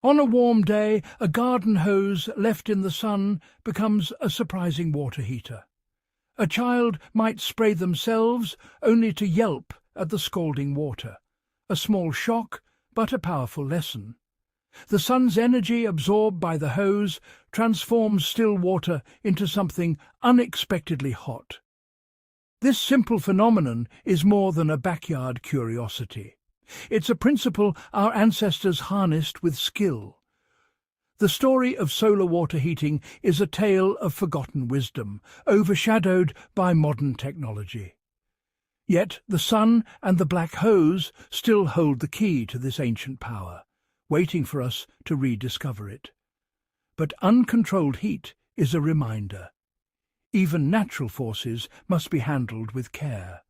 On a warm day, a garden hose left in the sun becomes a surprising water heater. A child might spray themselves only to yelp at the scalding water. A small shock, but a powerful lesson. The sun's energy absorbed by the hose transforms still water into something unexpectedly hot. This simple phenomenon is more than a backyard curiosity. It's a principle our ancestors harnessed with skill. The story of solar water heating is a tale of forgotten wisdom, overshadowed by modern technology. Yet the sun and the black hose still hold the key to this ancient power, waiting for us to rediscover it. But uncontrolled heat is a reminder. Even natural forces must be handled with care.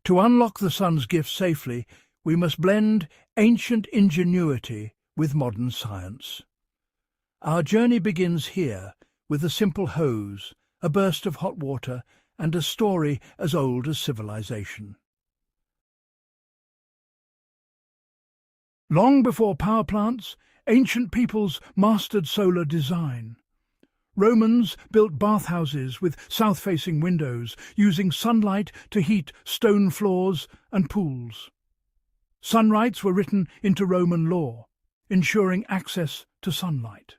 To unlock the sun's gifts safely, we must blend ancient ingenuity with modern science. Our journey begins here with a simple hose, a burst of hot water, and a story as old as civilization. Long before power plants, ancient peoples mastered solar design. Romans built bathhouses with south-facing windows, using sunlight to heat stone floors and pools. Sun rights were written into Roman law, ensuring access to sunlight.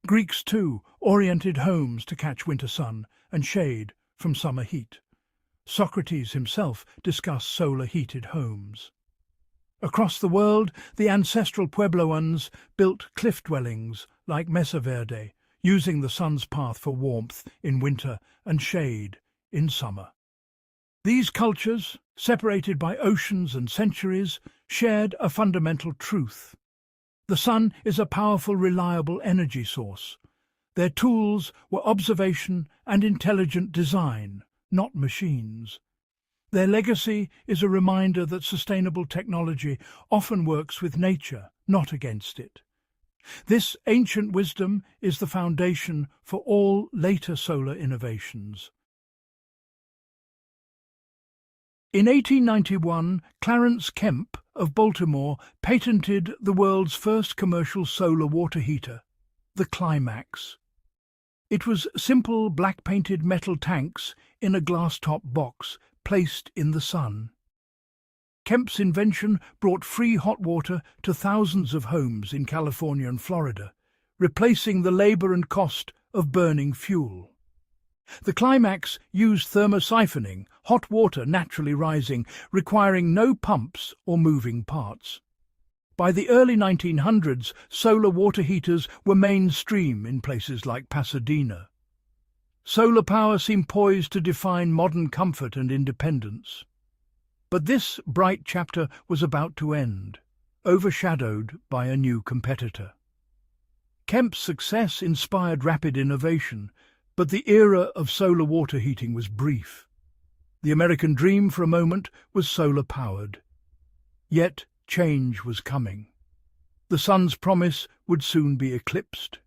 Greeks, too, oriented homes to catch winter sun and shade from summer heat. Socrates himself discussed solar-heated homes. Across the world, the ancestral Puebloans built cliff dwellings like Mesa Verde, using the sun's path for warmth in winter and shade in summer. These cultures, separated by oceans and centuries, shared a fundamental truth. The sun is a powerful, reliable energy source. Their tools were observation and intelligent design, not machines. Their legacy is a reminder that sustainable technology often works with nature, not against it. This ancient wisdom is the foundation for all later solar innovations. In 1891, Clarence Kemp of Baltimore patented the world's first commercial solar water heater, the Climax. It was simple black-painted metal tanks in a glass-top box placed in the sun. Kemp's invention brought free hot water to thousands of homes in California and Florida, replacing the labor and cost of burning fuel. The Climax used thermosiphoning, hot water naturally rising, requiring no pumps or moving parts. By the early 1900s, solar water heaters were mainstream in places like Pasadena. Solar power seemed poised to define modern comfort and independence. But this bright chapter was about to end, overshadowed by a new competitor. Kemp's success inspired rapid innovation, but the era of solar water heating was brief. The American dream for a moment was solar-powered. Yet change was coming. The sun's promise would soon be eclipsed.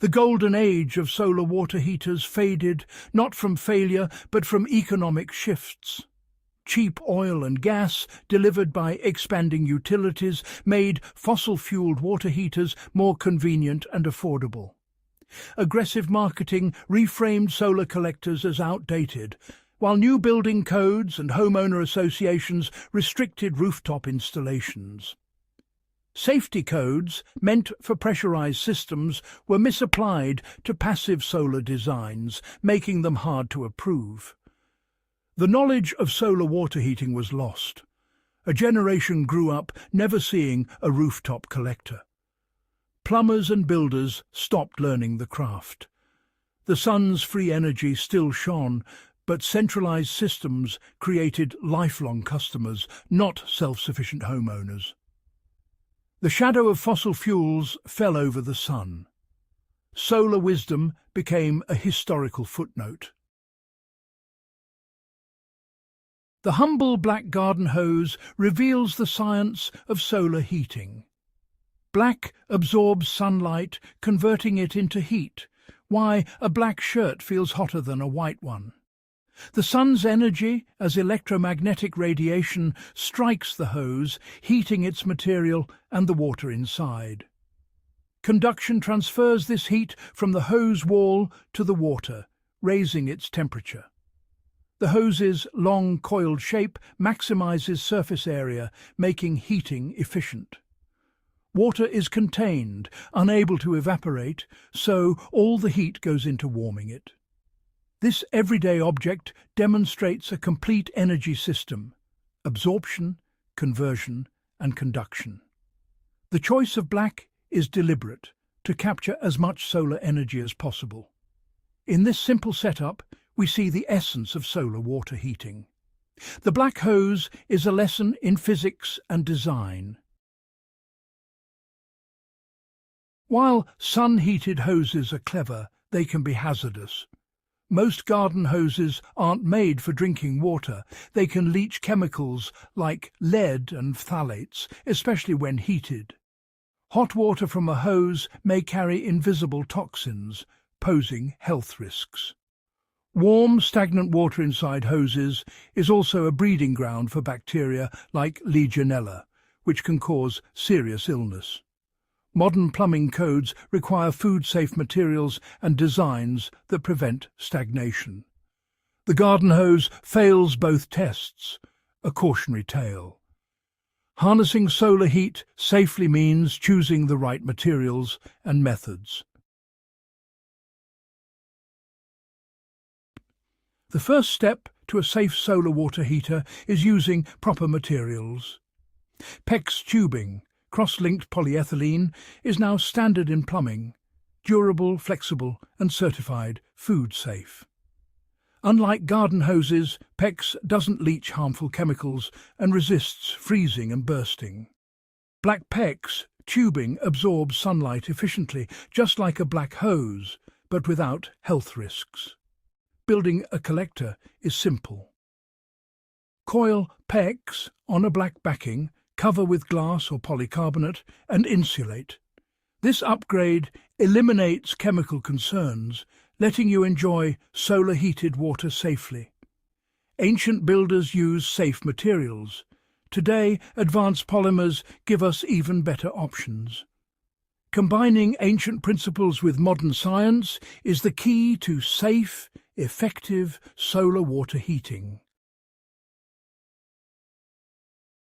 The golden age of solar water heaters faded, not from failure, but from economic shifts. Cheap oil and gas, delivered by expanding utilities, made fossil-fueled water heaters more convenient and affordable. Aggressive marketing reframed solar collectors as outdated, while new building codes and homeowner associations restricted rooftop installations. Safety codes, meant for pressurized systems, were misapplied to passive solar designs, making them hard to approve. The knowledge of solar water heating was lost. A generation grew up never seeing a rooftop collector. Plumbers and builders stopped learning the craft. The sun's free energy still shone, but centralized systems created lifelong customers, not self-sufficient homeowners. The shadow of fossil fuels fell over the sun. Solar wisdom became a historical footnote. The humble black garden hose reveals the science of solar heating. Black absorbs sunlight, converting it into heat. Why a black shirt feels hotter than a white one. The sun's energy, as electromagnetic radiation, strikes the hose, heating its material and the water inside. Conduction transfers this heat from the hose wall to the water, raising its temperature. The hose's long coiled shape maximizes surface area, making heating efficient. Water is contained, unable to evaporate, so all the heat goes into warming it. This everyday object demonstrates a complete energy system: absorption, conversion, and conduction. The choice of black is deliberate, to capture as much solar energy as possible. In this simple setup, we see the essence of solar water heating. The black hose is a lesson in physics and design. While sun-heated hoses are clever, they can be hazardous. Most garden hoses aren't made for drinking water. They can leach chemicals like lead and phthalates, especially when heated. Hot water from a hose may carry invisible toxins, posing health risks. Warm, stagnant water inside hoses is also a breeding ground for bacteria like Legionella, which can cause serious illness. Modern plumbing codes require food-safe materials and designs that prevent stagnation. The garden hose fails both tests, a cautionary tale. Harnessing solar heat safely means choosing the right materials and methods. The first step to a safe solar water heater is using proper materials. PEX tubing, cross-linked polyethylene, is now standard in plumbing, durable, flexible, and certified food-safe. Unlike garden hoses, PEX doesn't leach harmful chemicals and resists freezing and bursting. Black PEX tubing absorbs sunlight efficiently, just like a black hose, but without health risks. Building a collector is simple. Coil PEX on a black backing, cover with glass or polycarbonate, and insulate. This upgrade eliminates chemical concerns, letting you enjoy solar-heated water safely. Ancient builders used safe materials. Today, advanced polymers give us even better options. Combining ancient principles with modern science is the key to safe, effective solar water heating.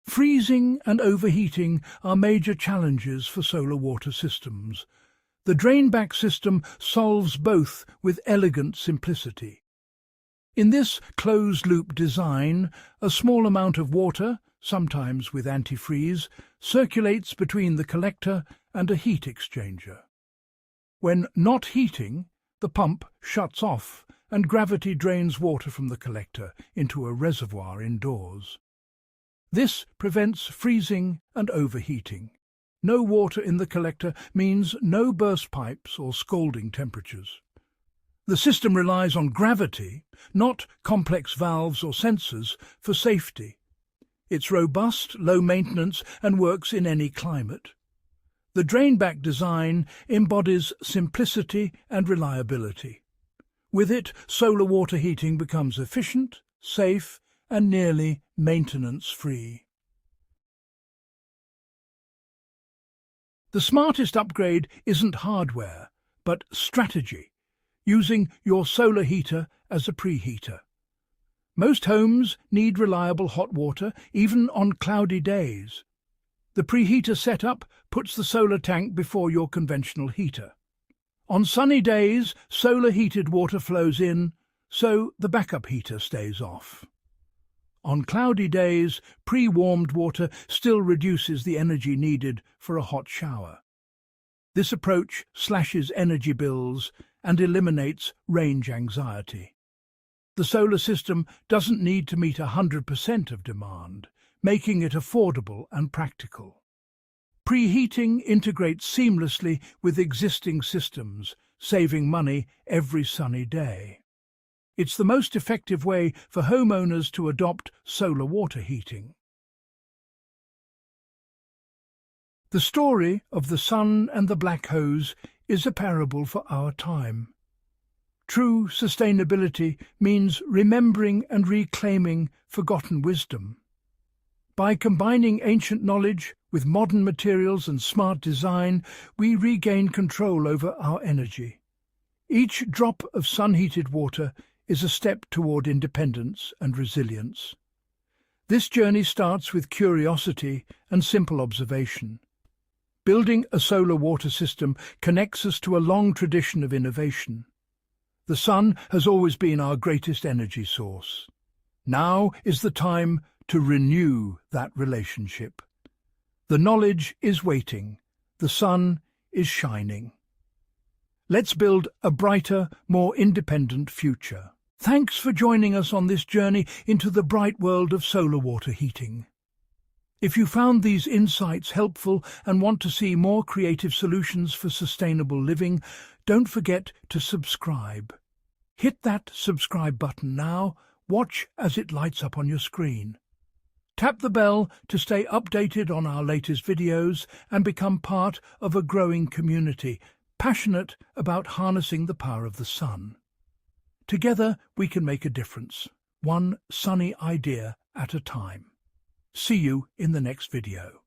Freezing and overheating are major challenges for solar water systems. The drain-back system solves both with elegant simplicity. In this closed-loop design, a small amount of water, sometimes with antifreeze, circulates between the collector and a heat exchanger. When not heating, the pump shuts off and gravity drains water from the collector into a reservoir indoors. This prevents freezing and overheating. No water in the collector means no burst pipes or scalding temperatures. The system relies on gravity, not complex valves or sensors, for safety. It's robust, low maintenance, and works in any climate. The drain-back design embodies simplicity and reliability. With it, solar water heating becomes efficient, safe, and nearly maintenance-free. The smartest upgrade isn't hardware, but strategy, using your solar heater as a preheater. Most homes need reliable hot water, even on cloudy days. The preheater setup puts the solar tank before your conventional heater. On sunny days, solar-heated water flows in, so the backup heater stays off. On cloudy days, pre-warmed water still reduces the energy needed for a hot shower. This approach slashes energy bills and eliminates range anxiety. The solar system doesn't need to meet 100% of demand, making it affordable and practical. Preheating integrates seamlessly with existing systems, saving money every sunny day. It's the most effective way for homeowners to adopt solar water heating. The story of the sun and the black hose is a parable for our time. True sustainability means remembering and reclaiming forgotten wisdom. By combining ancient knowledge with modern materials and smart design, we regain control over our energy. Each drop of sun-heated water is a step toward independence and resilience. This journey starts with curiosity and simple observation. Building a solar water system connects us to a long tradition of innovation. The sun has always been our greatest energy source. Now is the time to renew that relationship. The knowledge is waiting. The sun is shining. Let's build a brighter, more independent future. Thanks for joining us on this journey into the bright world of solar water heating. If you found these insights helpful and want to see more creative solutions for sustainable living, don't forget to subscribe. Hit that subscribe button now. Watch as it lights up on your screen. Tap the bell to stay updated on our latest videos and become part of a growing community, passionate about harnessing the power of the sun. Together we can make a difference, one sunny idea at a time. See you in the next video.